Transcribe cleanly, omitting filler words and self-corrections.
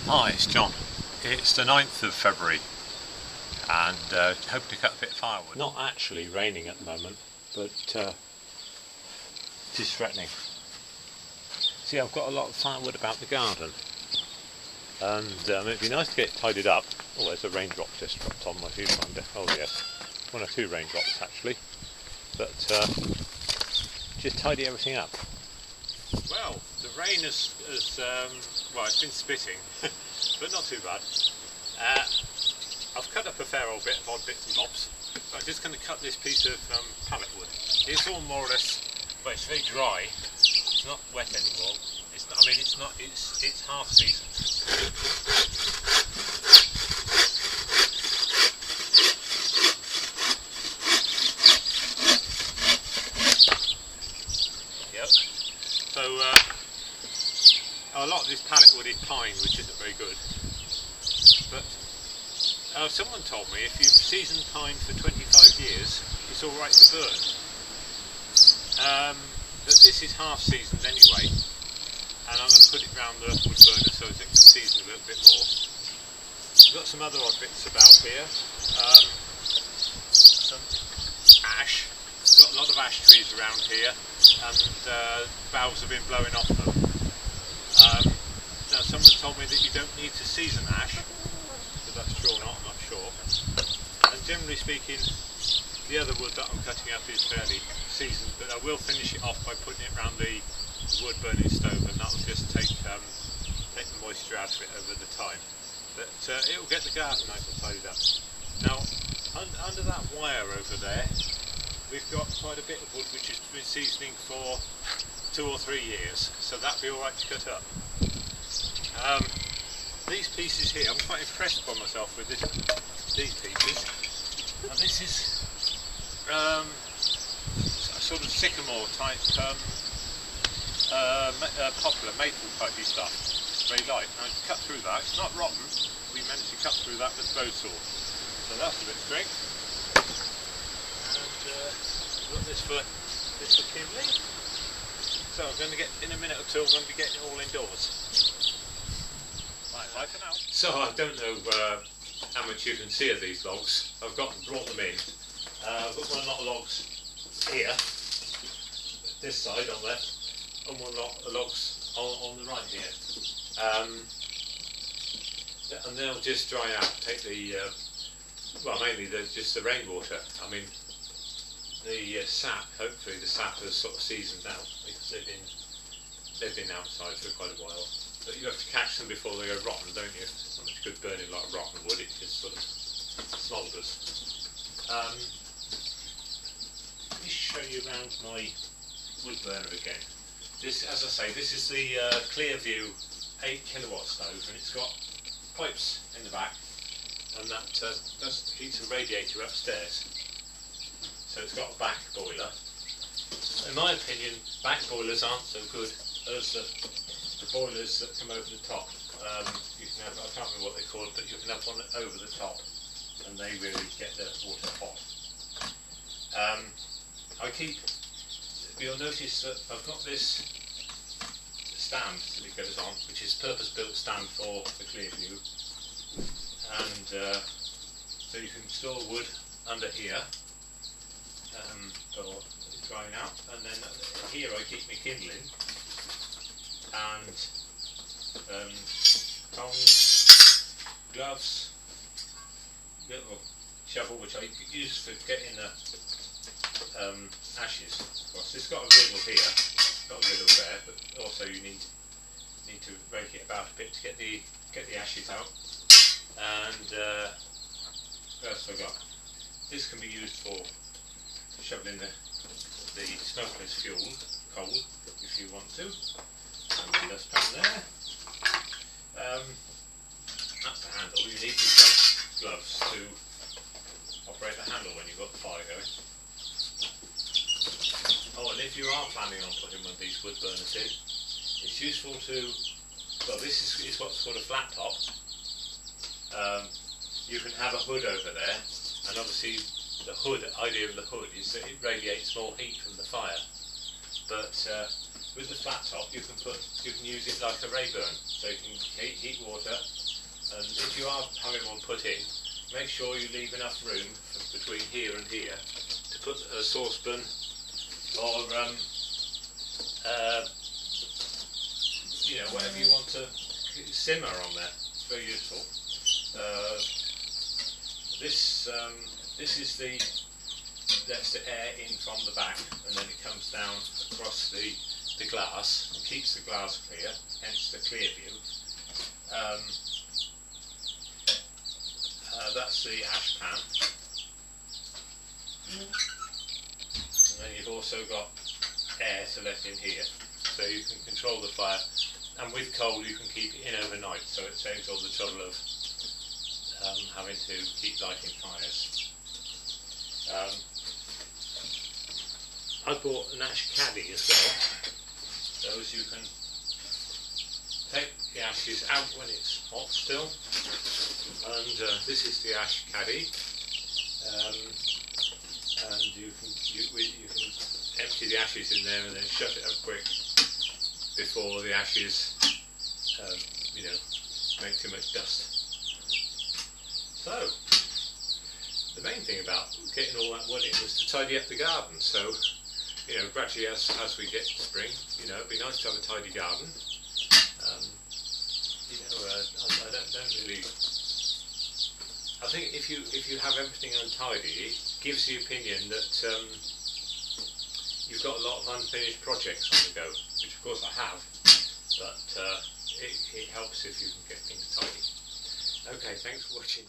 Hi, it's John. It's the 9th of February and hoping to cut a bit of firewood. Not actually raining at the moment, but it is threatening. See, I've got a lot of firewood about the garden and it'd be nice to get it tidied up. Oh, there's a raindrop just dropped on my viewfinder. Oh yes, one or two raindrops actually, but just tidy everything up. Well, the rain has well, it's been spitting, but not too bad. I've cut up a fair old bit of odd bits and bobs, so I'm just going to cut this piece of pallet wood. It's all more or less, well, it's very dry. It's not wet anymore. It's not, I mean, it's not. It's half season. Yep. So a lot of this pallet wood is pine, which isn't very good. But someone told me if you've seasoned pine for 25 years, it's all right to burn. But this is half seasoned anyway, and I'm going to put it round the wood burner so that it can season a little bit more. I've got some other odd bits about here. Some ash. Got a lot of ash trees around here, and boughs have been blowing off them. Now someone told me that you don't need to season ash, whether that's true or not, I'm not sure. And generally speaking, the other wood that I'm cutting up is fairly seasoned, but I will finish it off by putting it around the wood burning stove, and that will just take the moisture out of it over the time. But it will get the garden nice and tidied up. Now, under that wire over there, we've got quite a bit of wood which has been seasoning for 2 or 3 years, so that'd be alright to cut up. These pieces here, I'm quite impressed by myself with these pieces. Now this is a sort of sycamore type poplar, maple typey stuff. Very light. Now to cut through that, it's not rotten, we managed to cut through that with a bow saw. So that's a bit of strength. And got this for kindling. So I'm going to get, in a minute or two, I'm going to be getting it all indoors. Right, bye for now. So I don't know how much you can see of these logs. I've brought them in. I've got one lot of logs here, this side on there, and one lot of logs on the right here. And they'll just dry out, take the, well, mainly just the rainwater. I mean, the sap, hopefully the sap has sort of seasoned out, because they've been outside for quite a while. But you have to catch them before they go rotten, don't you? It's not much good burning like rotten wood, it just sort of smoulders. Let me show you around my wood burner again. This, as I say, this is the Clearview 8 kilowatt stove, and it's got pipes in the back, and that heats a radiator upstairs. So it's got a back boiler. In my opinion, back boilers aren't so good as the boilers that come over the top. You can have, I can't remember what they're called, but you can have one over the top, and they really get the water hot. You'll notice that I've got this stand that it goes on, which is purpose-built stand for the Clearview, and so you can store wood under here for drying out, and then here I keep my kindling and tongs, gloves, little shovel which I use for getting the ashes across. It's got a riddle here, got a riddle there, but also you need to rake it about a bit to get the ashes out. And what else have I got? This can be used for shoveling the smokeless fuel, coal, if you want to. And the dustpan there. That's the handle. You need the gloves to operate the handle when you've got the fire going. Oh, and if you are planning on putting one of these wood burners in, it's useful to, well, this is what's called a flat top. You can have a hood over there, and obviously the idea of the hood is that it radiates more heat from the fire. But with the flat top you can use it like a Rayburn, so you can heat water, and if you are having one put in, make sure you leave enough room between here and here to put a saucepan or you know, whatever you want to simmer on there. It's very useful. This is lets the air in from the back, and then it comes down across the glass and keeps the glass clear, hence the Clearview. That's the ash pan, and then you've also got air to let in here, so you can control the fire, and with coal you can keep it in overnight, so it saves all the trouble of having to keep lighting fires. I bought an ash caddy as well, so as you can take the ashes out when it's hot still, and this is the ash caddy, and you can empty the ashes in there and then shut it up quick before the ashes you know, make too much dust. So the main thing about getting all that wood in was to tidy up the garden, so you know, gradually as we get to spring, you know, it'd be nice to have a tidy garden. You know, I don't really. I think if you have everything untidy, it gives the opinion that you've got a lot of unfinished projects on the go, which of course I have, but it helps if you can get things tidy. Okay, thanks for watching.